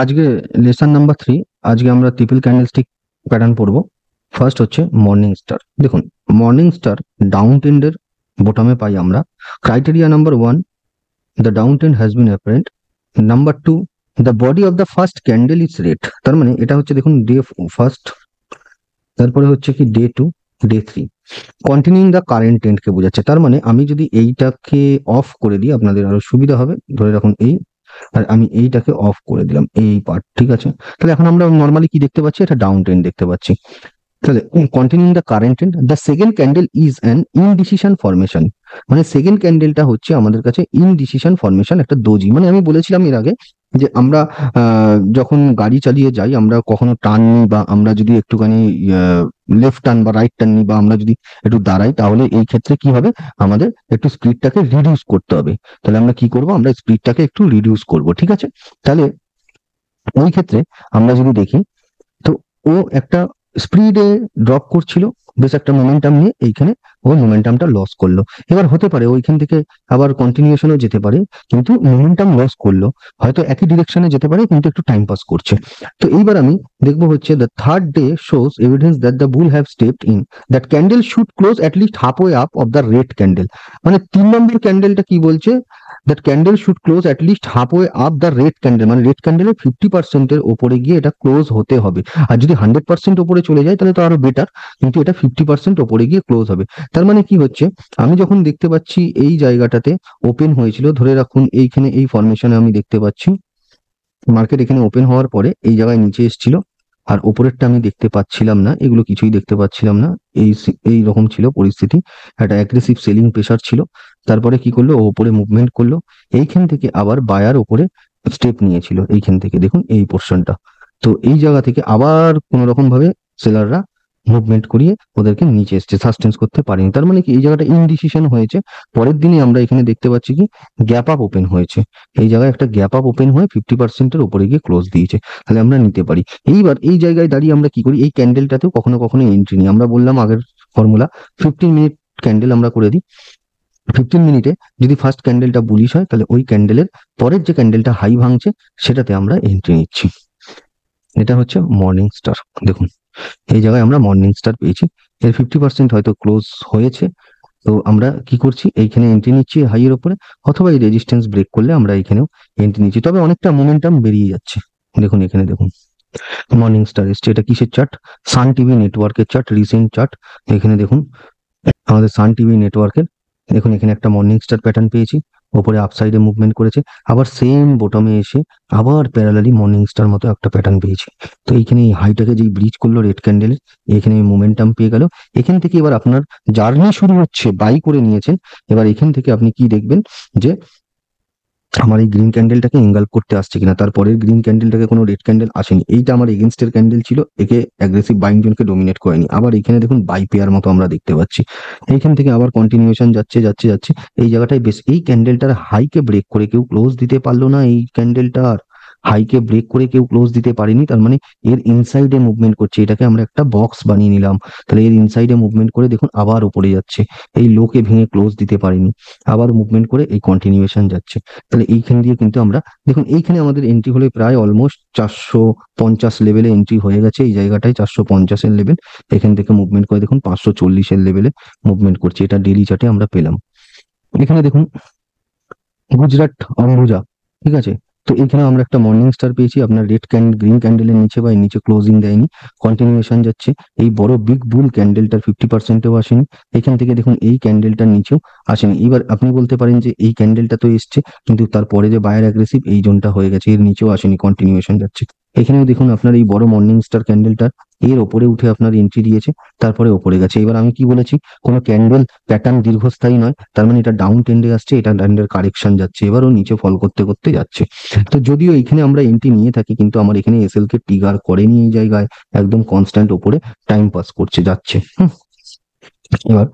আজকে lesson number 3। আজকে আমরা ট্রিপল ক্যান্ডেলস্টিক প্যাটার্ন পড়বো। ফার্স্ট হচ্ছে মর্নিং স্টার। দেখুন, মর্নিং স্টার ডাউন ট্রেন্ডের বটমে পাই আমরা। Criteria number 1, the down trend has been apparent. Number 2, the body of the first candle is red. তার মানে এটা হচ্ছে দেখুন ডে ফার্স্ট, তারপরে হচ্ছে কি day 2, day 3। Continuing the current ট্রেন্ডকে বোঝাচ্ছে। তার মানে আমি যদি এইটাকে অফ করে দিই আপনাদের আরো সুবিধা হবে। ধরে রাখুন এই, আর আমি এইটাকে অফ করে দিলাম এই পার্ট, ঠিক আছে? তাহলে এখন আমরা নর্মালি কি দেখতে পাচ্ছি? এটা ডাউন ট্রেন্ড দেখতে পাচ্ছি। তাহলে continuing the current trend, the second candle is an indecision formation. মানে সেকেন্ড ক্যান্ডেলটা হচ্ছে আমাদের কাছে ইনডিসিশন ফরমেশন, একটা দোজি। মানে আমি বলেছিলাম এর আগে যে আমরা যখন গাড়ি চালিয়ে যাই, আমরা কখনো টার্ন নিই বা আমরা যদি একটুখানি লেফট টার্ন বা রাইট টার্ন নিই বা আমরা যদি একটু দাঁড়াই, তাহলে এই ক্ষেত্রে কি হবে? আমাদের একটু স্পিডটাকে রিডিউস করতে হবে। তাহলে আমরা কি করব? আমরা স্পিডটাকে একটু রিডিউস করব, ঠিক আছে? তাহলে ওই ক্ষেত্রে আমরা যদি দেখি, তো ও একটা স্পিডে ড্রপ করছিল, বেশ একটা মোমেন্টাম নিয়ে এইখানে ও মোমেন্টামটা লস করলো। এবার হতে পারে ওইখান থেকে আবার কন্টিনিউশনও যেতে পারে, কিন্তু মোমেন্টাম লস করলো। হয়তো একই ডিরেকশনে যেতে পারে, কিন্তু একটু টাইম পাস করছে। তো এইবার আমি দেখবো হচ্ছে the third day shows evidence that the bull have stepped in, that candle should close at least halfway up of the red candle. মানে 3 নম্বর ক্যান্ডেলটা কি বলছে? That candle should close at least halfway up the red candle. মানে red ক্যান্ডেলের 50% ওপরে গিয়ে এটা ক্লোজ হতে হবে। আর যদি 100% ওপরে চলে যায় তাহলে তো আরো বেটার, কিন্তু এটা 50% ওপরে গিয়ে ক্লোজ হবে। তার মানে কি হচ্ছে? আমি যখন দেখতে পাচ্ছি এই জায়গাটাতে ওপেন হয়েছিল, ধরে রাখুন এইখানে এই ফরমেশনে আমি দেখতে পাচ্ছি মার্কেট এখানে ওপেন হওয়ার পরে এই জায়গায় নিচে এসেছিল, আর ওপরেরটা আমি দেখতে পাচ্ছিলাম না, এগুলো কিছুই দেখতে পাচ্ছিলাম না। এই রকম ছিল পরিস্থিতি, একটা অ্যাগ্রেসিভ সেলিং প্রেসার ছিল। তারপরে কি করলো? ও ওপরে মুভমেন্ট করলো। এইখান থেকে আবার বায়ার ওপরে স্টেপ নিয়েছিল, এইখান থেকে দেখুন এই পোর্শনটা। তো এই জায়গা থেকে আবার কোন রকম ভাবে সেলাররা মুভমেন্ট করিয়ে ওদেরকে নিচে এসছে, সাস্টেন্স করতে পারেনি। তার মানে কি এই জায়গাটা ইনডিসিশন হয়েছে। পরের দিনই আমরা এখানে দেখতে পাচ্ছি কি গ্যাপ আপ ওপেন হয়েছে। এই জায়গায় একটা গ্যাপ আপ ওপেন হয়ে 50%-এর উপরে গিয়ে ক্লোজ দিয়েছে। তাহলে আমরা নিতে পারি। এইবার এই জায়গায় দাঁড়িয়ে আমরা কি করি? এই ক্যান্ডেলটাতেও কখনো কখনো এন্ট্রি নিই। আমরা বললাম আগের ফর্মুলা, 15 মিনিট ক্যান্ডেল আমরা করে দিই। 15 মিনিটে যদি ফার্স্ট ক্যান্ডেলটা বুলিশ হয়, তাহলে ওই ক্যান্ডেলের পরের যে ক্যান্ডেলটা হাই ভাঙছে সেটাতে আমরা এন্ট্রি নিচ্ছি। এটা হচ্ছে মর্নিং স্টার। দেখুন এই জায়গায় আমরা মর্নিং স্টার পেয়েছি। এর 50% হয়তো ক্লোজ হয়েছে। তো আমরা কি করছি? এইখানে এন্ট্রি নিচ্ছি হাই এর উপরে, অথবা এই রেজিস্ট্যান্স ব্রেক করলে আমরা এইখানেও এন্ট্রি নিচ্ছি। তবে অনেকটা মোমেন্টাম বেরিয়ে যাচ্ছে। দেখুন এখানে দেখুন মর্নিং স্টার এসছে। এটা কিসের চার্ট? সান টিভি নেটওয়ার্কের চার্ট, রিসেন্ট চার্ট। এখানে দেখুন আমাদের সান টিভি নেটওয়ার্কের, দেখুন এখানে একটা মর্নিং স্টার প্যাটার্ন পেয়েছি। ওপরে আপসাইডে মুভমেন্ট করেছে, আবার সেম বটমে এসে আবার প্যারালালি মর্নিং স্টার মতো একটা প্যাটার্ন পেয়েছি। তো এইখানে এই হাইটাকে যেই ব্রিজ করলো রেড ক্যান্ডেলের, এখানে মোমেন্টাম পেয়ে গেল। এখান থেকে এবার আপনার জার্নি শুরু হচ্ছে, বাই করে নিয়েছেন। এবার এখান থেকে আপনি কি দেখবেন যে আমার এই গ্রিন ক্যান্ডেলটাকে এঙ্গালফ করতে আসছে কিনা। তারপরের গ্রিন ক্যান্ডেলটাকে কোনো রেড ক্যান্ডেল আসেনি, এইটা আমার এগেনস্টের ক্যান্ডেল ছিল, একে অ্যাগ্রেসিভ বাইং জোনকে ডোমিনেট করেনি। আবার এখানে দেখুন বাই পেয়ার মতো আমরা দেখতে পাচ্ছি। এইখান থেকে আবার কন্টিনিউশন যাচ্ছে যাচ্ছে যাচ্ছে। এই জায়গাটায় বেশ এই ক্যান্ডেলটার হাইকে ব্রেক করে কেউ ক্লোজ দিতে পারলো না। এই ক্যান্ডেলটার হাইকে ব্রেক করে কেউ ক্লোজ দিতে পারেনি। তার মানে এর ইনসাইডে মুভমেন্ট করছে, এটাকে আমরা একটা বক্স বানিয়ে নিলাম। তাহলে এর ইনসাইডে মুভমেন্ট করে দেখুন আবার উপরে যাচ্ছে। এই লোকে ভেঙে ক্লোজ দিতে পারেনি, আবার মুভমেন্ট করে এই কন্টিনিউশন যাচ্ছে। তাহলে এইখান দিয়ে কিন্তু আমরা দেখুন এইখানে আমাদের এন্ট্রি হলে প্রায় অলমোস্ট 450 লেভেলে এন্ট্রি হয়ে গেছে। এই জায়গাটায় 450-এর লেভেল, এখান থেকে মুভমেন্ট করে দেখুন 540-এর লেভেলে মুভমেন্ট করছে। এটা ডেইলি চার্টে আমরা পেলাম। এখানে দেখুন গুজরাট অম্বুজা, ঠিক আছে? তো এখানে আমরা একটা মর্নিং স্টার পেয়েছি। আপনার রেড ক্যান্ডেল গ্রিন ক্যান্ডেলের নিচে বা এর নিচে ক্লোজিং দেয়নি, কন্টিনিউশন যাচ্ছে। এই বড় বিগ বুল ক্যান্ডেলটার 50%-এও আসেনি। এখান থেকে দেখুন এই ক্যান্ডেলটার নিচেও আসেনি। এবার আপনি বলতে পারেন যে এই ক্যান্ডেলটা তো এসছে, কিন্তু তারপরে যে বায়ার অ্যাগ্রেসিভ এই জোনটা হয়ে গেছে, এর নিচেও আসেনি, কন্টিনিউশন যাচ্ছে। এখানেও দেখুন আপনার এই বড় মর্নিং স্টার ক্যান্ডেলটার এর ওপরে উঠে আপনার এন্ট্রি দিয়েছে, তারপরে ওপরে গেছে। এবার আমি কি বলেছি? কোনো ক্যান্ডেল প্যাটার্ন দীর্ঘস্থায়ী নয়, তার মানে এটা ডাউন ট্রেন্ডে আসছে, এটা ট্রেন্ডের কারেকশন যাচ্ছে, এবারও নিচে ফল করতে করতে যাচ্ছে। তো যদিও এখানে আমরা এন্ট্রি নিয়ে থাকি, কিন্তু আমার এখানে এসএল কে ট্রিগার করেনি। এই জায়গায় একদম কনস্ট্যান্ট ওপরে টাইম পাস করছে যাচ্ছে। এবার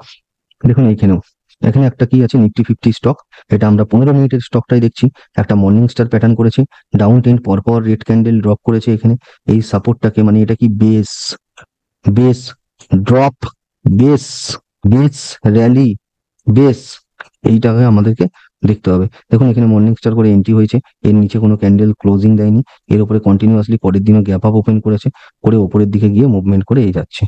দেখুন এইখানেও, এখানে একটা কি আছে? Nifty 50 stock. এটা আমরা 15 মিনিটের স্টকটাই দেখছি। একটা মর্নিং স্টার প্যাটার্ন করেছে, ডাউন ট্রেন্ড, পরপর রেড ক্যান্ডেল ড্রপ করেছে এখানে এই সাপোর্টটাকে। মানে এটা কি base, base drop, base, base rally, base, এইটাকে আমাদেরকে দেখতে হবে। দেখুন এখানে মর্নিং স্টার করে এন্ট্রি হয়েছে, এর নিচে কোনো ক্যান্ডেল ক্লোজিং দেয়নি, এর উপরে কন্টিনিউয়াসলি পরের দিনও গ্যাপ আপ ওপেন করেছে, করে ওপরের দিকে গিয়ে মুভমেন্ট করে এই যাচ্ছে।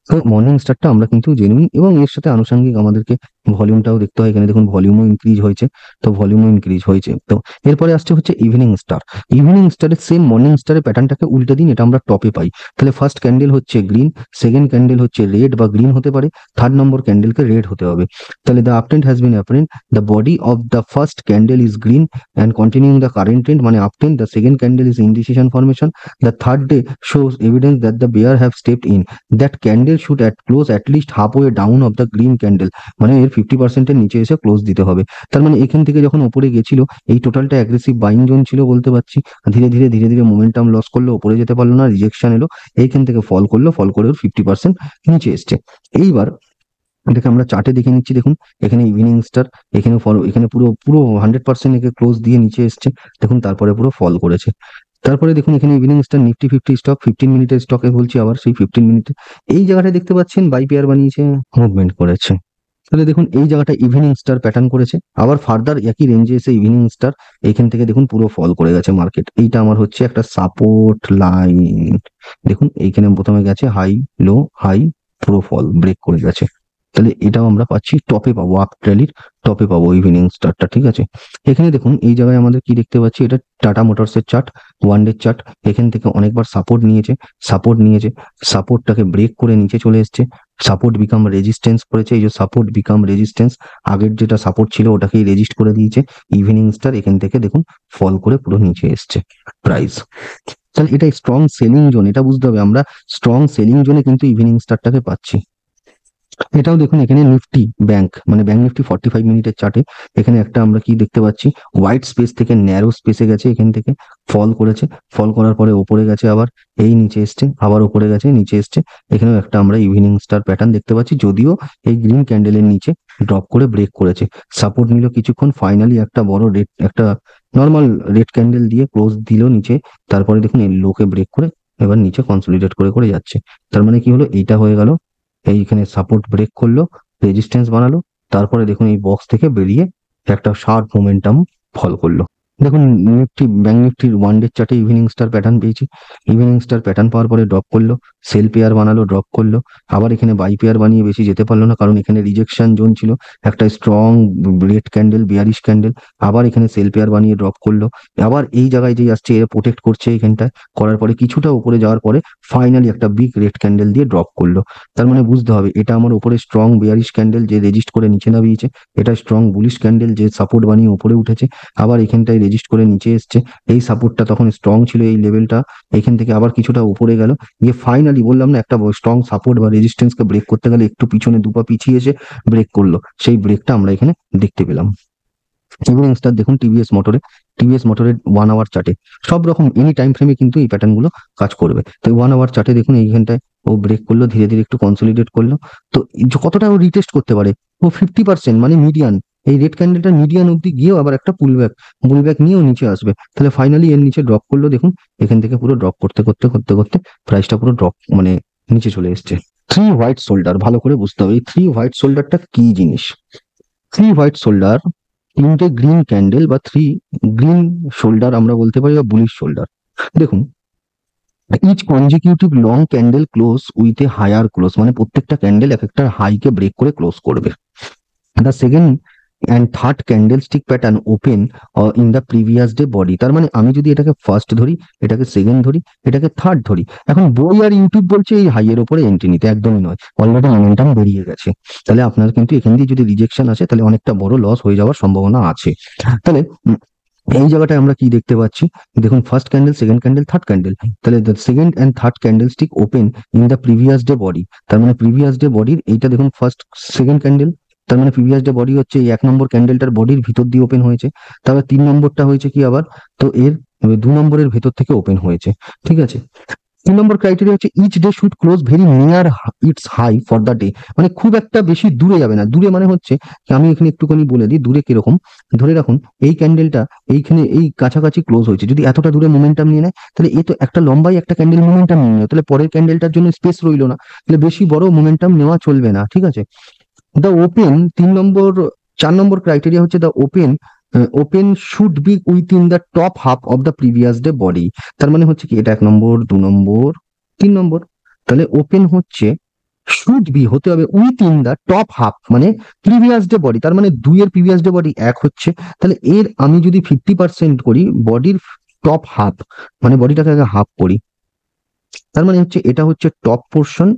তো মর্নিং স্টারটা আমরা কিন্তু জেনুইন, এবং এর সাথে আনুষঙ্গিক আমাদেরকে ভলিউমটাও দেখতে হয়। এখানে দেখুন ভলিউমও ইনক্রিজ হয়েছে, তো ভলিউমও ইনক্রিজ হয়েছে। তো এরপরে আসছে হচ্ছে ইভিনিং স্টার। ইভিনিং স্টারের সেম মর্নিং স্টারের প্যাটার্নটাকে উল্টে দিন, এটা আমরা টপে পাই। তাহলে ফার্স্ট ক্যান্ডেল হচ্ছে গ্রিন, সেকেন্ড ক্যান্ডেল হচ্ছে রেড বা গ্রিন হতে পারে, থার্ড নম্বর ক্যান্ডেলকে রেড হতে হবে। তাহলে the uptrend has been apparent, the body of the first candle is green and continuing the current trend মানে uptrend. The second candle is indecision formation. The third day shows evidence that the bear have stepped in. That candle should at close at least halfway down of the green candle, মানে এর 50% এর নিচে এসে close দিতে হবে। তার মানে এখান থেকে যখন উপরে গেছিল, এই টোটালটা অ্যাগ্রেসিভ বাইং জোন ছিল বলতে পারছি। ধীরে ধীরে ধীরে ধীরে মোমেন্টাম লস করলো, উপরে যেতে পারলো না, রিজেকশন এলো, এইখান থেকে ফল করলো, ফল করে ওর 50% নিচে এসছে। এইবার দেখে আমরা চার্টে দেখে নিচ্ছি। দেখুন এখানে ইভিনিং স্টার, এখানে ফলো, এখানে পুরো পুরো 100% একে ক্লোজ দিয়ে নিচে এসছে। দেখুন তারপরে পুরো ফল করেছে। তারপরে দেখুন এখানে ইভিনিং স্টার নিফটি 50 স্টক 15 মিনিটের স্টকে বলছি, আবার সেই 15 মিনিটে এই জায়গাটা দেখতে পাচ্ছেন বাই পেয়ার বানিয়েছে, মুভমেন্ট করেছে। তাহলে দেখুন এই জায়গাটা ইভিনিং স্টার প্যাটার্ন করেছে, আবার ফার্দার একই রেঞ্জে এসে ইভিনিং স্টার এইখান থেকে দেখুন পুরো ফল করে গেছে মার্কেট। এইটা আমার হচ্ছে একটা সাপোর্ট লাইন। দেখুন এইখানে প্রথমে গেছে হাই লো হাই, পুরো ফল ব্রেক করে গেছে। তাহলে এটাও আমরা পাচ্ছি টপে পাবো, আপ ট্র্যালির টপে পাবো ইভিনিং স্টারটা। ঠিক আছে, এখানে দেখুন এই জায়গায় আমাদের কি দেখতে পাচ্ছি, এটা টাটা মোটরস এর চার্ট, ওয়ান ডে চার্ট। এখান থেকে অনেকবার সাপোর্ট নিয়েছে, সাপোর্ট নিয়েছে, সাপোর্টটাকে ব্রেক করে নিচে চলে এসছে, সাপোর্ট বিকাম রেজিস্ট্যান্স করেছে। এই যে সাপোর্ট বিকাম রেজিস্ট্যান্স, আগের যেটা সাপোর্ট ছিল ওটাকেই রেজিস্ট করে দিয়েছে ইভিনিং স্টার। এখান থেকে দেখুন ফল করে পুরো নিচে এসছে প্রাইস। তাহলে এটা স্ট্রং সেলিং জোন, এটা বুঝতে হবে, আমরা স্ট্রং সেলিং জোনে কিন্তু ইভিনিং স্টারটাকে পাচ্ছি। এটাও দেখুন এখানে নিফটি ব্যাংক মানে ব্যাংক নিফটি 45 মিনিটের চার্টে এখানে একটা আমরা কি দেখতে পাচ্ছি, হোয়াইট স্পেস থেকে ন্যারো স্পেসে গেছে, এখান থেকে ফল করেছে, ফল করার পরে ওপরে গেছে, আবার এই নিচে এসছে, আবার ওপরে গেছে, নিচে এসছে। এখানেও একটা আমরা ইভিনিং স্টার প্যাটার্ন দেখতে পাচ্ছি, যদিও এই গ্রিন ক্যান্ডেলের নিচে ড্রপ করে ব্রেক করেছে, সাপোর্ট নিল কিছুক্ষণ, ফাইনালি একটা বড় রেড, একটা নর্মাল রেড ক্যান্ডেল দিয়ে ক্লোজ দিল নিচে। তারপরে দেখুন এই লোকে ব্রেক করে এবার নিচে কনসলিডেট করে করে যাচ্ছে। তার মানে কি হলো, এইটা হয়ে গেল, এইখানে সাপোর্ট ব্রেক করলো, রেজিস্ট্যান্স বানালো, তারপরে দেখুন এই বক্স থেকে বেরিয়ে একটা শার্প মোমেন্টাম ফল করলো। দেখুন নিফটি ব্যাংক নিফটির ওয়ান ডে চার্টে ইভিনিং স্টার প্যাটার্ন পেয়েছি, ইভিনিং স্টার প্যাটার্ন পাওয়ার পরে ড্রপ করলো, সেল পেয়ার বানালো, ড্রপ করলো, আবার এখানে বাই পেয়ার বানিয়ে বেশি যেতে পারলো না, কারণ এখানে রিজেকশন জোন ছিল, একটা strong red candle, bearish candle, আবার এখানে সেল পেয়ার বানিয়ে ড্রপ করলো, আবার এই জায়গায় যে আসছে এরা প্রোটেক্ট করছে এখানটায়, করার পরে কিছুটা উপরে যাওয়ার পরে ফাইনালি একটা বিগ রেড ক্যান্ডেল দিয়ে ড্রপ করলো। তার মানে বুঝতে হবে এটা আমার উপরে স্ট্রং বিয়ারিশ ক্যান্ডেল যে রেজিস্ট করে নিচে নামিয়েছে, এটা স্ট্রং বুলিশ ক্যান্ডেল যে সাপোর্ট বানিয়ে উপরে উঠেছে, আবার এখানটায় রেজিস্ট করে নিচে এসছে। এই সাপোর্টটা তখন স্ট্রং ছিল, এই লেভেলটা, এখান থেকে আবার কিছুটা উপরে গেল, গিয়ে ফাইনালি বললাম না একটা স্ট্রং সাপোর্ট বা রেজিস্ট্যান্স কে ব্রেক করতে গেলে একটু পিছনে দুপা পিছিয়ে এসে ব্রেক করলো, সেই ব্রেকটা আমরা এখানে দেখতে পেলাম। ইভিনিং স্টার দেখুন টিভিএস মোটরের 1 আওয়ার চার্টে, সব রকম এনি টাইম ফ্রেমে কিন্তু এই প্যাটার্ন গুলো কাজ করবে। তো 1 আওয়ার চার্টে দেখুন এইখানটায় ও ব্রেক করলো, ধীরে ধীরে একটু কনসলিডেট করলো। তো কতটা ও রিটেস্ট করতে পারে, ও 50% মানে মিডিয়ান, এই রেড ক্যান্ডেলটা মিডিয়ান অব্দি গিয়েও আবার একটা পুলব্যাক নিয়েও নিচে আসবে। তাহলে ফাইনালি এর নিচে ড্রপ করলো, দেখুন এখান থেকে পুরো ড্রপ করতে করতে করতে করতে প্রাইসটা পুরো ড্রপ মানে নিচে চলে এসছে। থ্রি হোয়াইট শোল্ডার, ভালো করে বুঝতে হবে এই থ্রি হোয়াইট শোল্ডারটা কি জিনিস। থ্রি হোয়াইট শোল্ডার, তিনটে গ্রিন ক্যান্ডেল বা থ্রি গ্রিন শোল্ডার আমরা বলতে পারি, বা বুলিশ শোল্ডার। দেখুন each consecutive long candle close with a higher close, মানে প্রত্যেকটা ক্যান্ডেল এক একটা হাইকে ব্রেক করে ক্লোজ করবে। The second and third candlestick pattern open in the previous day body. তার মানে আমি যদি এটাকে ফার্স্ট ধরি, এটাকে সেকেন্ড ধরি, এটাকে থার্ড ধরি, এখন বই আর ইউটিউব বলছে এই হাইয়ের উপরে এন্ট্রি নিতে, একদমই নয়, অলরেডি মোমেন্টাম বেরিয়ে গেছে। তাহলে আপনার কিন্তু এখান দিয়ে যদি রিজেকশন আসে তাহলে অনেকটা বড় লস হয়ে যাওয়ার সম্ভাবনা আছে। তাহলে এই জায়গাটায় আমরা কি দেখতে পাচ্ছি, দেখুন first candle, second candle, third candle, তাহলে the second and third candlestick open in the previous day body. তার মানে প্রিভিয়াস ডে বডির এইটা দেখুন ফার্স্ট সেকেন্ড ক্যান্ডেল, তার মানে প্রিভিয়াস ডে বডি হচ্ছে এই 1 নম্বর ক্যান্ডেলটার বডির ভিতর দিয়ে ওপেন হয়েছে, তারপর 3 নম্বরটা হয়েছে কি আবার, তো এর 2 নম্বরের ভেতর থেকে ওপেন হয়েছে। ঠিক আছে, 3 নম্বর ক্রাইটেরিয়া হচ্ছে each day should close very near its high for the day, মানে খুব একটা বেশি দূরে যাবে না। দূরে মানে হচ্ছে আমি এখানে একটুখানি বলে দিই দূরে কিরকম, ধরে রাখুন এই ক্যান্ডেলটা এইখানে এই কাছাকাছি ক্লোজ হয়েছে, যদি এতটা দূরে মোমেন্টাম নিয়ে নেয় তাহলে এ তো একটা লম্বাই একটা ক্যান্ডেল মোমেন্টাম নিয়ে নেয়, তাহলে পরের ক্যান্ডেলটার জন্য স্পেস রইলো না, তাহলে বেশি বড় মোমেন্টাম নেওয়া চলবে না। ঠিক আছে, the open 3 number 4 number criteria হচ্ছে the open open should be within the top half of the previous day body. তার মানে হচ্ছে কি, এটা 1 নম্বর, 2 নম্বর, 3 নম্বর। তাহলে ওপেন হচ্ছে শুড বি হতে হবে উইথিন দ্য টপ হাফ মানে প্রিভিয়াস ডে বডি, তার মানে 2 এর প্রিভিয়াস ডে বডি 1 হচ্ছে। তাহলে এর আমি যদি 50% করি বডির টপ হাফ, মানে বডিটাকে আগে হাফ করি, তার মানে হচ্ছে এটা হচ্ছে টপ পোর্শন,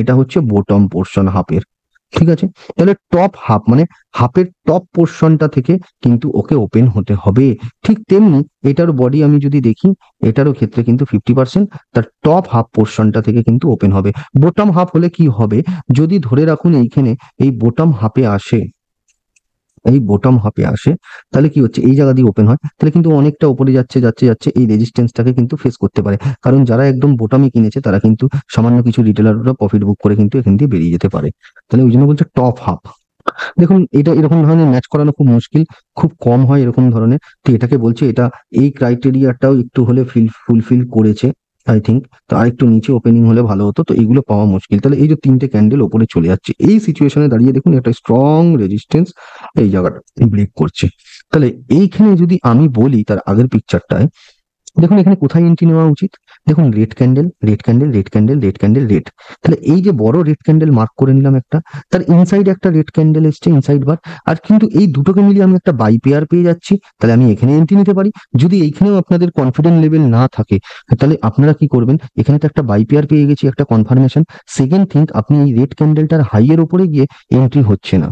এটা হচ্ছে বটম পোর্শন হাফের। ঠিক আছে, তাহলে টপ হাফ মানে হাফের টপ পোর্শনটা থেকে কিন্তু ওকে ওপেন হতে হবে। ঠিক তেমনি এটার বডি আমি যদি দেখি, এটারও ক্ষেত্রে কিন্তু 50% তার টপ হাফ পোর্শনটা থেকে কিন্তু ওপেন হবে। বটম হাফ হলে কি হবে, যদি ধরে রাখুন এইখানে এই বটম হাফে আসে, এই বটম হাফে আসে, তাহলে কি হচ্ছে, এই জায়গা দিয়ে ওপেন হয়, তাহলে কিন্তু অনেকটা উপরে যাচ্ছে যাচ্ছে যাচ্ছে, এই রেজিস্ট্যান্সটাকে কিন্তু ফেস করতে পারে। কারণ যারা একদম বটমে কিনেছে তারা কিন্তু সামান্য কিছু রিটেলাররা প্রফিট বুক করে কিন্তু এখান দিয়ে বেরিয়ে যেতে পারে। তাহলে ওই জন্য বলছে টপ হাফ। দেখুন এটা এরকম ধরনের ম্যাচ করানো খুব মুশকিল, খুব কম হয় এরকম ধরনের। তো এটাকে বলছে এটা এই ক্রাইটেরিয়াটাও একটু হলে ফুলফিল করেছে আই থিঙ্ক। তো আরেকটু নিচে ওপেনিং হলে ভালো হতো, তো এগুলো পাওয়া মুশকিল। তাহলে এই যে 3টে ক্যান্ডেল ওপরে চলে যাচ্ছে, এই সিচুয়েশনে দাঁড়িয়ে দেখুন একটা স্ট্রং রেজিস্ট্যান্স এই জায়গাটা ব্রেক করছে। তাহলে এইখানে যদি আমি বলি তার আগের পিকচারটায় দেখুন এখানে কোথায় এন্ট্রি নেওয়া উচিত, দেখুন red candle, red candle, red candle, red candle, red. তাহলে এই যে বড় রেড ক্যান্ডেল মার্ক করে নিলাম একটা, তার ইনসাইড একটা রেড ক্যান্ডেল এসছে ইনসাইড বার, আর কিন্তু এই দুটোকে মিলিয়ে আমি একটা বাই পেয়ার পেয়ে যাচ্ছি। তাহলে আমি এখানে এন্ট্রি নিতে পারি। যদি এইখানেও আপনাদের কনফিডেন্ট লেভেল না থাকে, তাহলে আপনারা কি করবেন, এখানে তো একটা বাই পেয়ার পেয়ে গেছি, একটা কনফার্মেশন। সেকেন্ড থিং, আপনি এই রেড ক্যান্ডেলটার হাইয়ের উপরে গিয়ে এন্ট্রি হচ্ছে না,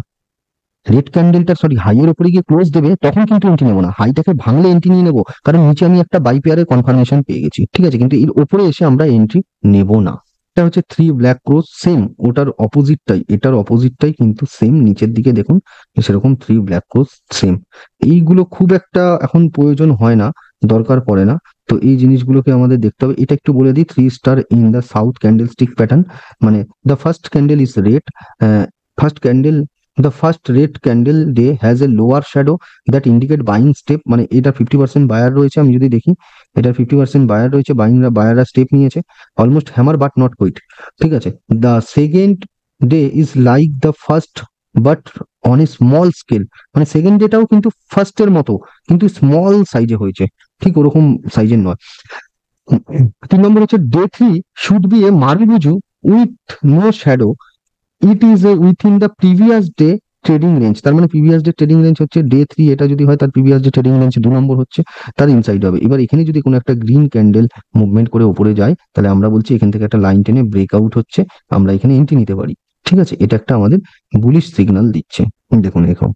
রেড ক্যান্ডেলটা সরি হাইয়ের উপরে গিয়ে ক্লোজ দেবে, তখন কিন্তু এন্ট্রি নেবো না, হাইটাকে ভাঙলে এন্ট্রি নিয়ে নেবো, কারণ নিচে আমি একটা বাই পেয়ারের কনফার্মেশন পেয়ে গেছি। ঠিক আছে, কিন্তু এর উপরে এসে আমরা এন্ট্রি নেব না। এটা হচ্ছে 3 ব্ল্যাক ক্রস, সেম ওটার অপোজিটটাই, এটার অপোজিটটাই কিন্তু সেম, নিচের দিকে দেখুন সেরকম 3 ব্ল্যাক ক্রস সেম। এইগুলো খুব একটা এখন প্রয়োজন হয় না, দরকার পড়ে না। তো এই জিনিসগুলোকে আমাদের দেখতে হবে। এটা একটু বলে দিই, 3 star in the south candlestick pattern, মানে the first candle is red, first candle the first red candle day has a lower shadow that indicate buying step, মানে এটা 50% বায়ার রয়েছে, আমি যদি দেখি এটা 50% বায়ার রয়েছে, বায়াররা স্টেপ নিয়েছে, almost hammer but not quite. ঠিক আছে, the second day is like the first but on a small scale, মানে সেকেন্ড ডেটাও কিন্তু ফার্স্টের মতো কিন্তু স্মল সাইজে হয়েছে, ঠিক ওরকম সাইজের নয়। 3 নম্বর হচ্ছে day 3 should be a marubozu with no shadow, it is a within the previous day trading range. তার মানে প্রিভিয়াস ডে ট্রেডিং রেঞ্জ হচ্ছে ডে 3, এটা যদি হয় তার প্রিভিয়াস ডে ট্রেডিং রেঞ্জ 2 নম্বর হচ্ছে, তার ইনসাইড হবে। এবার এখানে যদি কোনো একটা গ্রিন ক্যান্ডেল মুভমেন্ট করে উপরে যায়, তাহলে আমরা বলছি এখান থেকে একটা লাইন টেনে ব্রেকআউট হচ্ছে, আমরা এখানে এন্ট্রি নিতে পারি। ঠিক আছে, এটা একটা আমাদের বুলিশ সিগন্যাল দিচ্ছে। দেখুন এরকম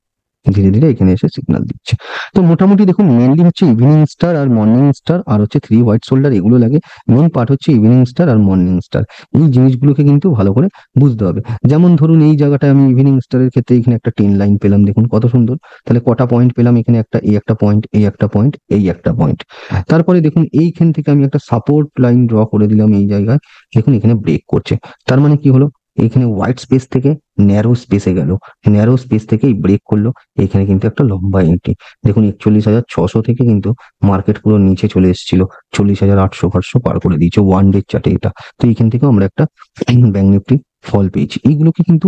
ধীরে ধীরে এখানে এসে সিগন্যাল দিচ্ছে। তো মোটামুটি দেখুন মেনলি হচ্ছে ইভিনিং স্টার আর মর্নিং স্টার আর হচ্ছে 3 হোয়াইট শোল্ডার, এগুলো লাগে। মেন পার্ট হচ্ছে ইভিনিং স্টার আর মর্নিং স্টার, এই জিনিসগুলোকে কিন্তু ভালো করে বুঝতে হবে। যেমন ধরুন এই জায়গাটায় আমি ইভিনিং স্টারের ক্ষেত্রে এখানে একটা 10 লাইন পেলাম, দেখুন কত সুন্দর। তাহলে কটা পয়েন্ট পেলাম, এখানে একটা, এই একটা পয়েন্ট, এই একটা পয়েন্ট, এই একটা পয়েন্ট। তারপরে দেখুন এইখান থেকে আমি একটা সাপোর্ট লাইন ড্র করে দিলাম এই জায়গায়, দেখুন এখানে ব্রেক করছে। তার মানে কি হলো, এখানে হোয়াইট স্পেস থেকে ন্যারো স্পেসে গেল, ন্যারো স্পেস থেকে ব্রেক করলো, এখানে কিন্তু একটা লম্বা এন্ট্রি। দেখুন 41,600 থেকে কিন্তু মার্কেট পুরো নিচে চলে এসেছিল, 40,800 পার করে দিয়েছে ওয়ান ডে চার্টে এটা। তো এইখান থেকে আমরা একটা ব্যাংক নিফটি ফল পেয়েছি। এইগুলোকে কিন্তু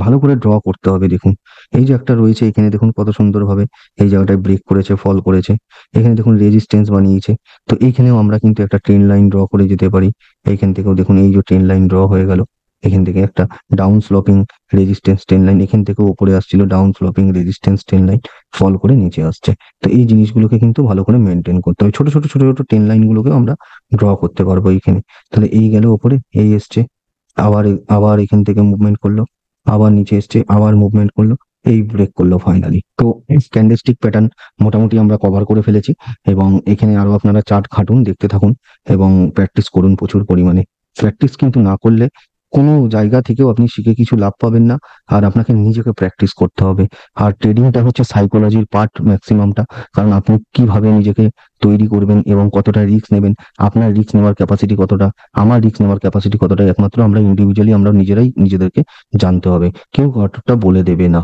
ভালো করে ড্র করতে হবে। দেখুন এই যে একটা রয়েছে এখানে, দেখুন কত সুন্দরভাবে এই জায়গাটায় ব্রেক করেছে, ফল করেছে, এখানে দেখুন রেজিস্ট্যান্স বানিয়েছে। তো এইখানেও আমরা কিন্তু একটা ট্রেন লাইন ড্র করে যেতে পারি। এইখান থেকেও দেখুন এই যে ট্রেন লাইন ড্র হয়ে গেল, এখান থেকে একটা down sloping resistance trend line, এখান থেকেও উপরে আসছিল down sloping resistance trend line, fall করে নিচে আসছে। তো এই জিনিসগুলোকে কিন্তু ভালো করে মেনটেন করতে হবে, ছোট ছোট ছোট ছোট ট্রেন লাইনগুলোকে আমরা ড্র করতে পারবো এইখানে। তাহলে এই গেল উপরে, এই এসছে, আবার আবার এখান থেকে মুভমেন্ট করলো, আবার নিচে এসছে, আবার মুভমেন্ট করলো, এই ব্রেক করলো ফাইনালি। তো ক্যান্ডেলস্টিক প্যাটার্ন মোটামুটি আমরা কভার করে ফেলেছি, এবং এখানে আরো আপনারা চার্ট খাটুন, দেখতে থাকুন এবং প্র্যাকটিস করুন প্রচুর পরিমাণে। প্র্যাকটিস কিন্তু না করলে কোনো জায়গা থেকেও আপনি শিখে কিছু লাভ পাবেন না, আর আপনাকে নিজেকে প্র্যাকটিস করতে হবে। আর ট্রেডিংটা হচ্ছে সাইকোলজির পার্ট ম্যাক্সিমামটা, কারণ আপনি কিভাবে নিজেকে তৈরি করবেন এবং কতটা রিস্ক নেবেন, আপনার রিস্ক নেওয়ার ক্যাপাসিটি কতটা, আমার রিস্ক নেওয়ার ক্যাপাসিটি কতটা, একমাত্র আমরা ইন্ডিভিজুয়ালি আমরা নিজেরাই নিজেদেরকে জানতে হবে, কেউ কতটা বলে দেবে না।